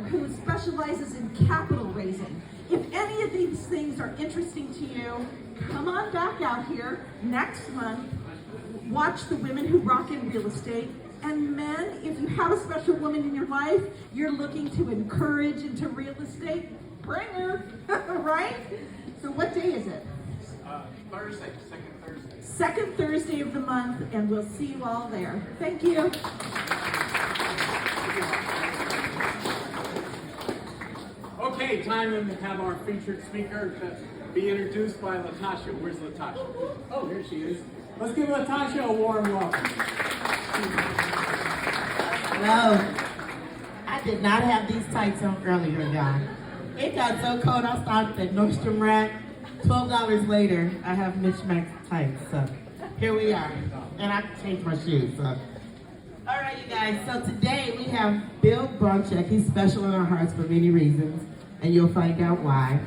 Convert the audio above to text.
who specializes in capital raising. If any of these things are interesting to you, come on back out here next month. Watch the Women Who Rock in Real Estate. And men, if you have a special woman in your life you're looking to encourage into real estate, bring her, right? So what day is it? Thursday, second Thursday. Second Thursday of the month, and we'll see you all there. Thank you. Okay, time to have our featured speaker be introduced by Latasha. Where's Latasha? Oh, here she is. Let's give Latasha a warm welcome. Hello. I did not have these tights on earlier, y'all. It got so cold, I stopped at Nordstrom Rack. $12 later, I have mismatched tights, so here we are. And I changed my shoes, so. All right, you guys, so today we have Bill Bronchek. He's special in our hearts for many reasons, and you'll find out why.